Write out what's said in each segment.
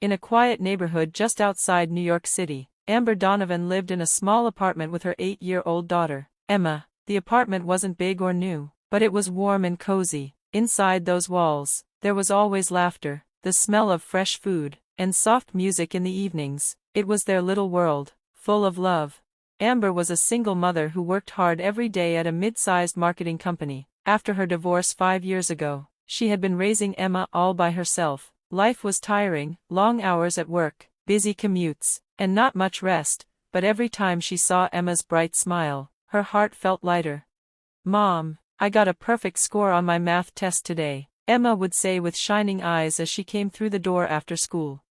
In a quiet neighborhood just outside New York City, Amber Donovan lived in a small apartment with her 8-year-old daughter, Emma. The apartment wasn't big or new, but it was warm and cozy. Inside those walls, there was always laughter, the smell of fresh food, and soft music in the evenings. It was their little world, full of love. Amber was a single mother who worked hard every day at a mid-sized marketing company. After her divorce 5 years ago, she had been raising Emma all by herself. Life was tiring, long hours at work, busy commutes, and not much rest, but every time she saw Emma's bright smile, her heart felt lighter. "Mom, I got a perfect score on my math test today," Emma would say with shining eyes as she came through the door after school.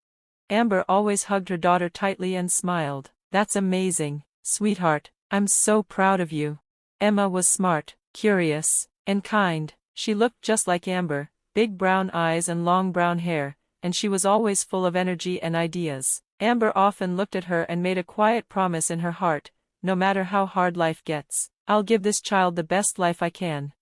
Amber always hugged her daughter tightly and smiled. "That's amazing, sweetheart, I'm so proud of you." Emma was smart, curious, and kind. She looked just like Amber, big brown eyes and long brown hair, and she was always full of energy and ideas. Amber often looked at her and made a quiet promise in her heart, no matter how hard life gets, "I'll give this child the best life I can."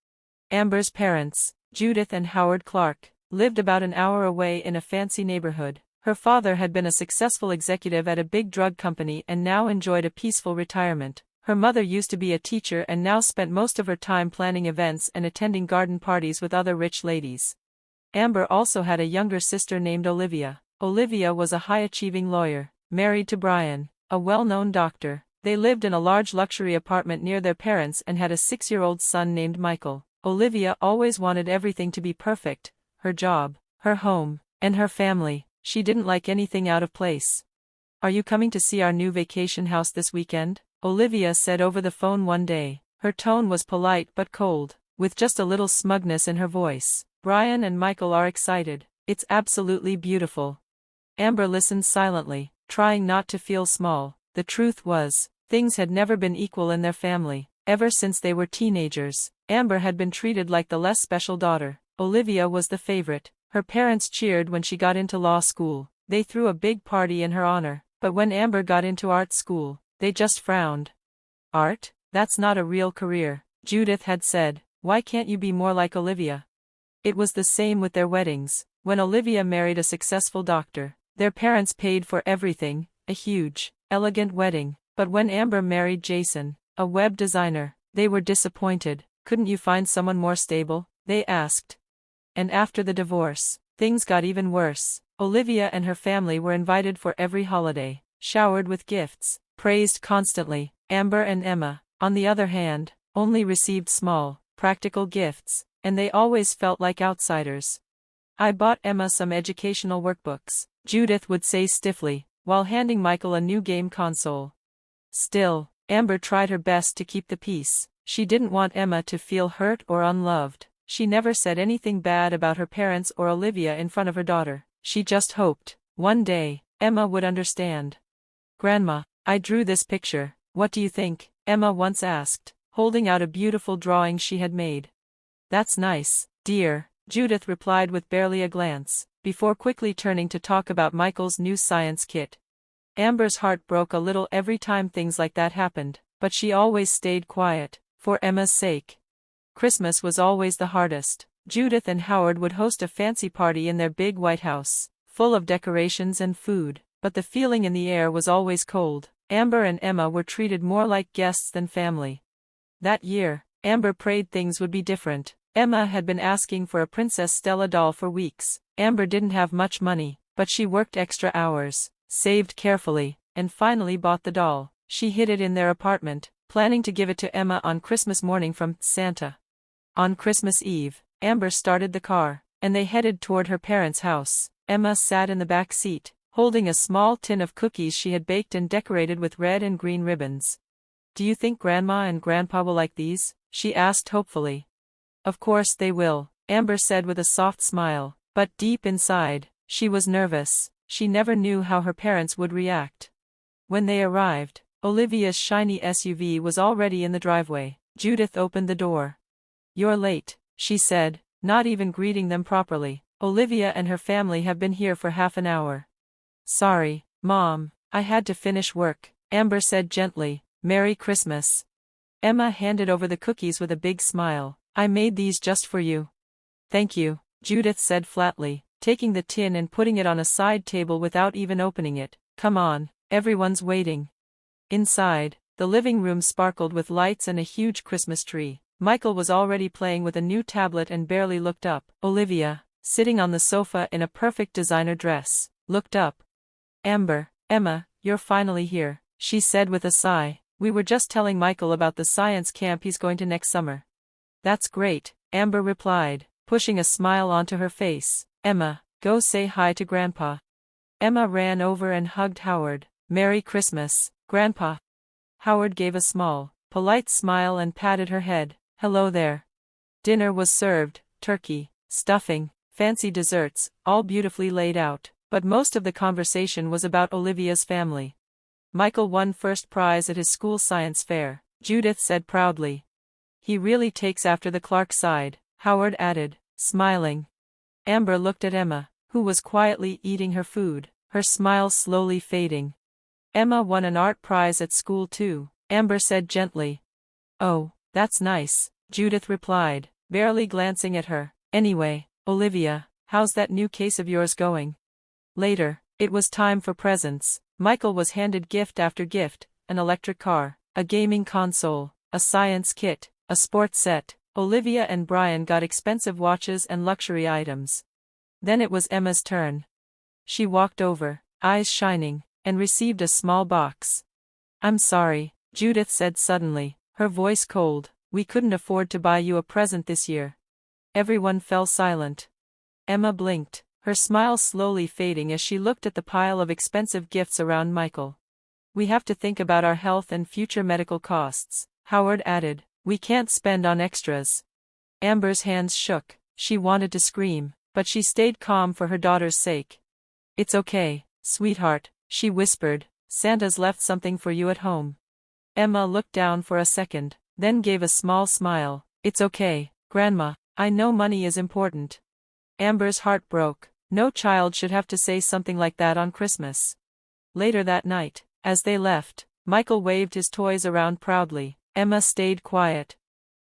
Amber's parents, Judith and Howard Clark, lived about an hour away in a fancy neighborhood. Her father had been a successful executive at a big drug company and now enjoyed a peaceful retirement. Her mother used to be a teacher and now spent most of her time planning events and attending garden parties with other rich ladies. Amber also had a younger sister named Olivia. Olivia was a high-achieving lawyer, married to Brian, a well-known doctor. They lived in a large luxury apartment near their parents and had a 6-year-old son named Michael. Olivia always wanted everything to be perfect, her job, her home, and her family. She didn't like anything out of place. "Are you coming to see our new vacation house this weekend?" Olivia said over the phone one day. Her tone was polite but cold, with just a little smugness in her voice. "Brian and Michael are excited. It's absolutely beautiful." Amber listened silently, trying not to feel small. The truth was, things had never been equal in their family. Ever since they were teenagers, Amber had been treated like the less special daughter. Olivia was the favorite. Her parents cheered when she got into law school. They threw a big party in her honor. But when Amber got into art school, they just frowned. "Art? That's not a real career," Judith had said. "Why can't you be more like Olivia?" It was the same with their weddings. When Olivia married a successful doctor, their parents paid for everything, a huge, elegant wedding. But when Amber married Jason, a web designer, they were disappointed. "Couldn't you find someone more stable?" they asked. And after the divorce, things got even worse. Olivia and her family were invited for every holiday, showered with gifts, praised constantly. Amber and Emma, on the other hand, only received small, practical gifts, and they always felt like outsiders. "I bought Emma some educational workbooks," Judith would say stiffly, while handing Michael a new game console. Still, Amber tried her best to keep the peace. She didn't want Emma to feel hurt or unloved. She never said anything bad about her parents or Olivia in front of her daughter. She just hoped, one day, Emma would understand. "Grandma, I drew this picture, what do you think?" Emma once asked, holding out a beautiful drawing she had made. "That's nice, dear," Judith replied with barely a glance, before quickly turning to talk about Michael's new science kit. Amber's heart broke a little every time things like that happened, but she always stayed quiet, for Emma's sake. Christmas was always the hardest. Judith and Howard would host a fancy party in their big white house, full of decorations and food, but the feeling in the air was always cold. Amber and Emma were treated more like guests than family. That year, Amber prayed things would be different. Emma had been asking for a Princess Stella doll for weeks. Amber didn't have much money, but she worked extra hours, saved carefully, and finally bought the doll. She hid it in their apartment, planning to give it to Emma on Christmas morning from Santa. On Christmas Eve, Amber started the car, and they headed toward her parents' house. Emma sat in the back seat, holding a small tin of cookies she had baked and decorated with red and green ribbons. "Do you think Grandma and Grandpa will like these?" she asked hopefully. "Of course they will," Amber said with a soft smile, but deep inside, she was nervous. She never knew how her parents would react. When they arrived, Olivia's shiny SUV was already in the driveway. Judith opened the door. "You're late," she said, not even greeting them properly. "Olivia and her family have been here for half an hour." "Sorry, Mom, I had to finish work," Amber said gently. "Merry Christmas." Emma handed over the cookies with a big smile. "I made these just for you." "Thank you," Judith said flatly. taking the tin and putting it on a side table without even opening it. Come on, everyone's waiting. Inside, the living room sparkled with lights and a huge Christmas tree. Michael was already playing with a new tablet and barely looked up. Olivia, sitting on the sofa in a perfect designer dress, looked up. Emma, you're finally here, she said with a sigh. We were just telling Michael about the science camp he's going to next summer. That's great, Amber replied, pushing a smile onto her face. Emma, go say hi to Grandpa. Emma ran over and hugged Howard. Merry Christmas, Grandpa. Howard gave a small, polite smile and patted her head. Hello there. Dinner was served, turkey, stuffing, fancy desserts, all beautifully laid out, but most of the conversation was about Olivia's family. Michael won first prize at his school science fair, Judith said proudly. He really takes after the Clark side, Howard added, smiling. Amber looked at Emma, who was quietly eating her food, her smile slowly fading. Emma won an art prize at school too, Amber said gently. Oh, that's nice, Judith replied, barely glancing at her. Anyway, Olivia, how's that new case of yours going? Later, it was time for presents. Michael was handed gift after gift, an electric car, a gaming console, a science kit, a sports set. Olivia and Brian got expensive watches and luxury items. Then it was Emma's turn. She walked over, eyes shining, and received a small box. I'm sorry, Judith said suddenly, her voice cold. We couldn't afford to buy you a present this year. Everyone fell silent. Emma blinked, her smile slowly fading as she looked at the pile of expensive gifts around Michael. We have to think about our health and future medical costs, Howard added. We can't spend on extras. Amber's hands shook. She wanted to scream, but she stayed calm for her daughter's sake. It's okay, sweetheart, she whispered. Santa's left something for you at home. Emma looked down for a second, then gave a small smile. It's okay, Grandma, I know money is important. Amber's heart broke. No child should have to say something like that on Christmas. Later that night, as they left, Michael waved his toys around proudly. Emma stayed quiet.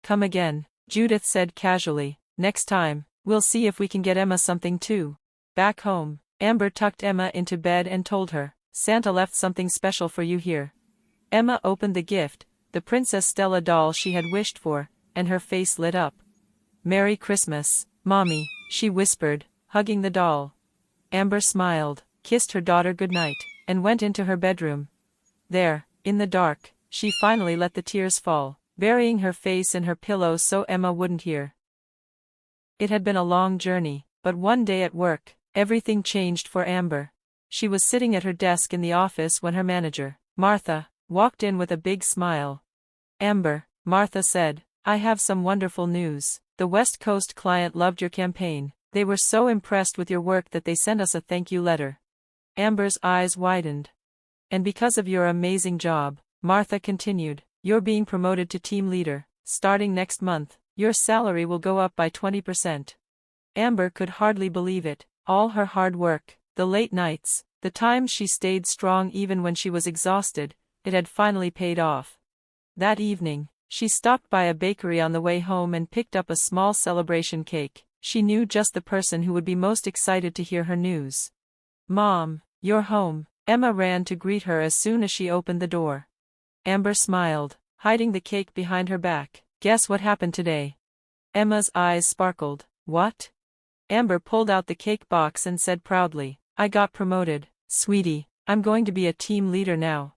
Come again, Judith said casually. Next time, we'll see if we can get Emma something too. Back home, Amber tucked Emma into bed and told her, Santa left something special for you here. Emma opened the gift, the Princess Stella doll she had wished for, and her face lit up. Merry Christmas, Mommy, she whispered, hugging the doll. Amber smiled, kissed her daughter goodnight, and went into her bedroom. There, in the dark, she finally let the tears fall, burying her face in her pillow so Emma wouldn't hear. It had been a long journey, but one day at work, everything changed for Amber. She was sitting at her desk in the office when her manager, Martha, walked in with a big smile. Amber, Martha said, I have some wonderful news. The West Coast client loved your campaign. They were so impressed with your work that they sent us a thank you letter. Amber's eyes widened. And because of your amazing job, Martha continued, you're being promoted to team leader. Starting next month, your salary will go up by 20%. Amber could hardly believe it. All her hard work, the late nights, the times she stayed strong even when she was exhausted, it had finally paid off. That evening, she stopped by a bakery on the way home and picked up a small celebration cake. She knew just the person who would be most excited to hear her news. Mom, you're home. Emma ran to greet her as soon as she opened the door. Amber smiled, hiding the cake behind her back. Guess what happened today? Emma's eyes sparkled. What? Amber pulled out the cake box and said proudly, I got promoted, sweetie, I'm going to be a team leader now.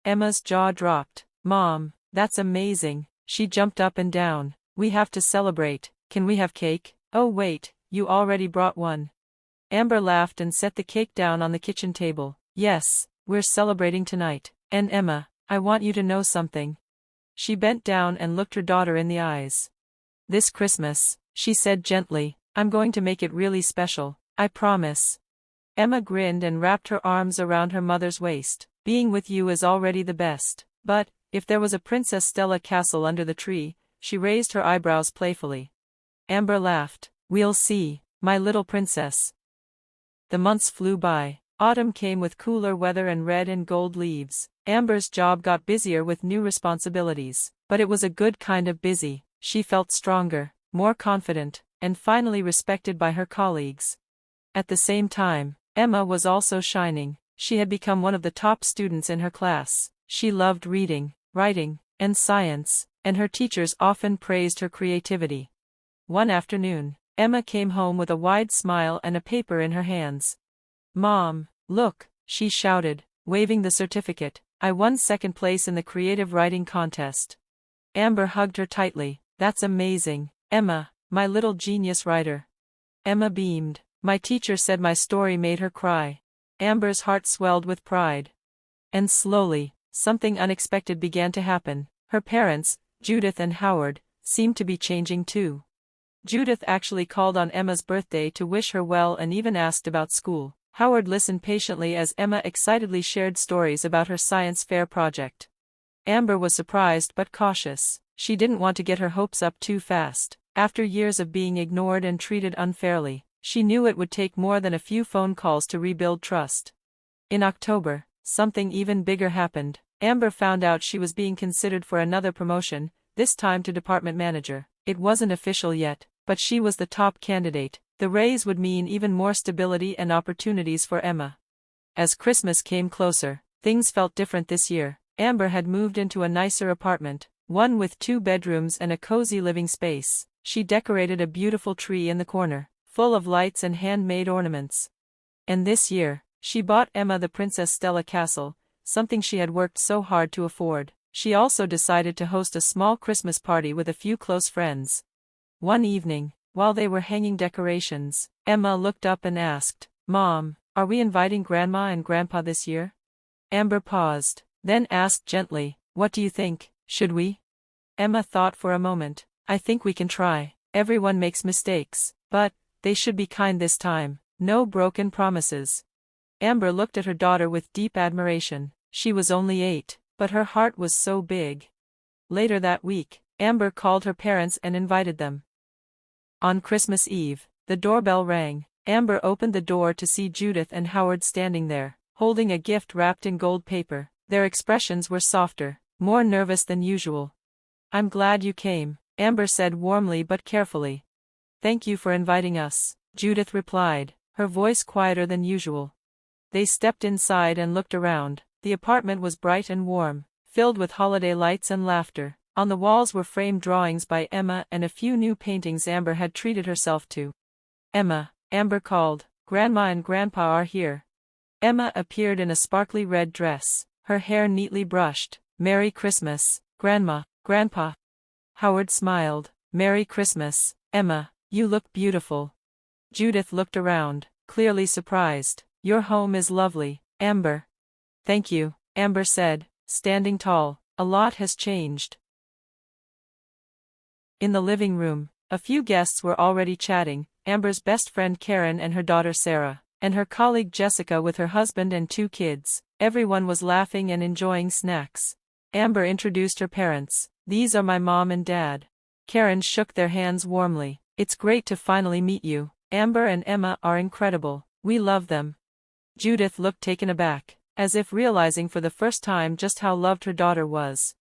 Emma's jaw dropped. Mom, that's amazing. She jumped up and down. We have to celebrate. Can we have cake? Oh wait, you already brought one. Amber laughed and set the cake down on the kitchen table. Yes, we're celebrating tonight. And Emma, I want you to know something. She bent down and looked her daughter in the eyes. This Christmas, she said gently, I'm going to make it really special, I promise. Emma grinned and wrapped her arms around her mother's waist. Being with you is already the best. But, if there was a Princess Stella castle under the tree, she raised her eyebrows playfully. Amber laughed. We'll see, my little princess. The months flew by. Autumn came with cooler weather and red and gold leaves. Amber's job got busier with new responsibilities, but it was a good kind of busy. She felt stronger, more confident, and finally respected by her colleagues. At the same time, Emma was also shining. She had become one of the top students in her class. She loved reading, writing, and science, and her teachers often praised her creativity. One afternoon, Emma came home with a wide smile and a paper in her hands. "Mom, look," she shouted, waving the certificate. "I won second place in the creative writing contest." Amber hugged her tightly. "That's amazing, Emma, my little genius writer." Emma beamed. "My teacher said my story made her cry." Amber's heart swelled with pride. And slowly, something unexpected began to happen. Her parents, Judith and Howard, seemed to be changing too. Judith actually called on Emma's birthday to wish her well and even asked about school. Howard listened patiently as Emma excitedly shared stories about her science fair project. Amber was surprised but cautious. She didn't want to get her hopes up too fast. After years of being ignored and treated unfairly, she knew it would take more than a few phone calls to rebuild trust. In October, something even bigger happened. Amber found out she was being considered for another promotion, this time to department manager. It wasn't official yet, but she was the top candidate. The raise would mean even more stability and opportunities for Emma. As Christmas came closer, things felt different this year. Amber had moved into a nicer apartment, one with 2 bedrooms and a cozy living space. She decorated a beautiful tree in the corner, full of lights and handmade ornaments. And this year, she bought Emma the Princess Stella castle, something she had worked so hard to afford. She also decided to host a small Christmas party with a few close friends. One evening, while they were hanging decorations, Emma looked up and asked, "Mom, are we inviting Grandma and Grandpa this year?" Amber paused, then asked gently, "What do you think, should we?" Emma thought for a moment. "I think we can try. Everyone makes mistakes, but they should be kind this time. No broken promises." Amber looked at her daughter with deep admiration. She was only 8, but her heart was so big. Later that week, Amber called her parents and invited them. On Christmas Eve, the doorbell rang. Amber opened the door to see Judith and Howard standing there, holding a gift wrapped in gold paper. Their expressions were softer, more nervous than usual. "I'm glad you came," Amber said warmly but carefully. "Thank you for inviting us," Judith replied, her voice quieter than usual. They stepped inside and looked around. The apartment was bright and warm, filled with holiday lights and laughter. On the walls were framed drawings by Emma and a few new paintings Amber had treated herself to. "Emma," Amber called, "Grandma and Grandpa are here." Emma appeared in a sparkly red dress, her hair neatly brushed. "Merry Christmas, Grandma, Grandpa." Howard smiled. "Merry Christmas, Emma, you look beautiful." Judith looked around, clearly surprised. "Your home is lovely, Amber." "Thank you," Amber said, standing tall. "A lot has changed." In the living room, a few guests were already chatting. Amber's best friend Karen and her daughter Sarah, and her colleague Jessica with her husband and 2 kids. Everyone was laughing and enjoying snacks. Amber introduced her parents. "These are my mom and dad." Karen shook their hands warmly. "It's great to finally meet you. Amber and Emma are incredible. We love them." Judith looked taken aback, as if realizing for the first time just how loved her daughter was.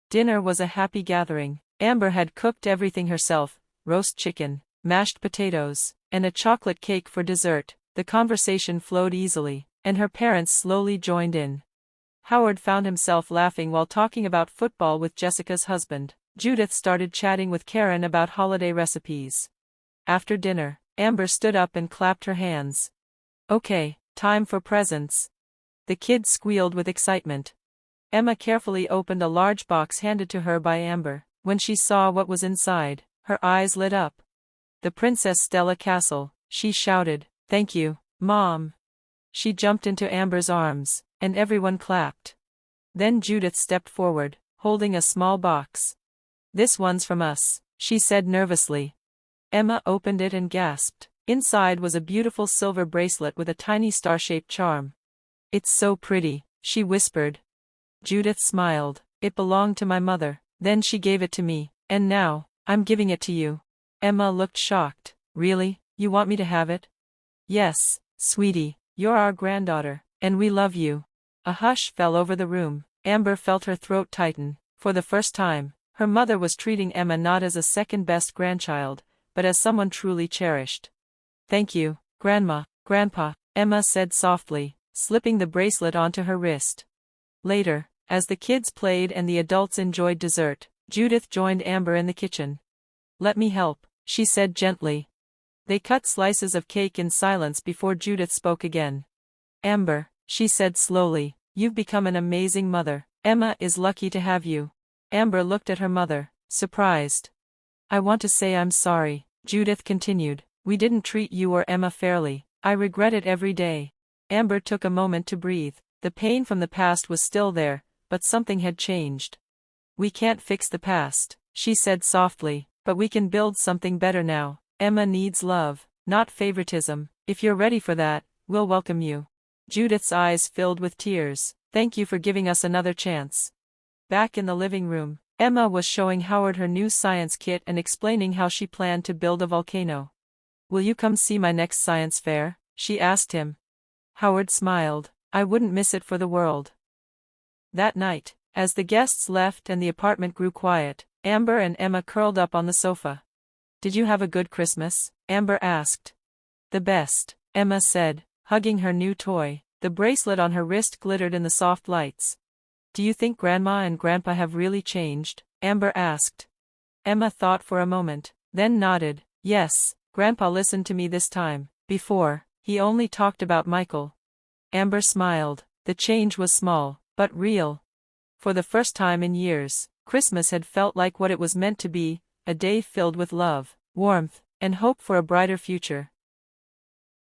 Dinner was a happy gathering. Amber had cooked everything herself: roast chicken, mashed potatoes, and a chocolate cake for dessert. The conversation flowed easily, and her parents slowly joined in. Howard found himself laughing while talking about football with Jessica's husband. Judith started chatting with Karen about holiday recipes. After dinner, Amber stood up and clapped her hands. "Okay, time for presents." The kids squealed with excitement. Emma carefully opened a large box handed to her by Amber. When she saw what was inside, her eyes lit up. "The Princess Stella castle," she shouted. "Thank you, Mom." She jumped into Amber's arms, and everyone clapped. Then Judith stepped forward, holding a small box. "This one's from us," she said nervously. Emma opened it and gasped. Inside was a beautiful silver bracelet with a tiny star-shaped charm. "It's so pretty," she whispered. Judith smiled. "It belonged to my mother. Then she gave it to me, and now, I'm giving it to you." Emma looked shocked. "Really? You want me to have it?" "Yes, sweetie, you're our granddaughter, and we love you." A hush fell over the room. Amber felt her throat tighten. For the first time, her mother was treating Emma not as a second-best grandchild, but as someone truly cherished. "Thank you, Grandma," Grandpa, Emma said softly, slipping the bracelet onto her wrist. Later, as the kids played and the adults enjoyed dessert, Judith joined Amber in the kitchen. "Let me help," she said gently. They cut slices of cake in silence before Judith spoke again. "Amber," she said slowly, "you've become an amazing mother. Emma is lucky to have you." Amber looked at her mother, surprised. "I want to say I'm sorry," Judith continued. "We didn't treat you or Emma fairly. I regret it every day." Amber took a moment to breathe. The pain from the past was still there, but something had changed. "We can't fix the past," she said softly, "but we can build something better now. Emma needs love, not favoritism. If you're ready for that, we'll welcome you." Judith's eyes filled with tears. "Thank you for giving us another chance." Back in the living room, Emma was showing Howard her new science kit and explaining how she planned to build a volcano. "Will you come see my next science fair?" she asked him. Howard smiled. "I wouldn't miss it for the world." That night, as the guests left and the apartment grew quiet, Amber and Emma curled up on the sofa. "Did you have a good Christmas?" Amber asked. "The best," Emma said, hugging her new toy. The bracelet on her wrist glittered in the soft lights. "Do you think Grandma and Grandpa have really changed?" Amber asked. Emma thought for a moment, then nodded. "Yes, Grandpa listened to me this time. Before, he only talked about Michael." Amber smiled. The change was small, but real. For the first time in years, Christmas had felt like what it was meant to be, a day filled with love, warmth, and hope for a brighter future.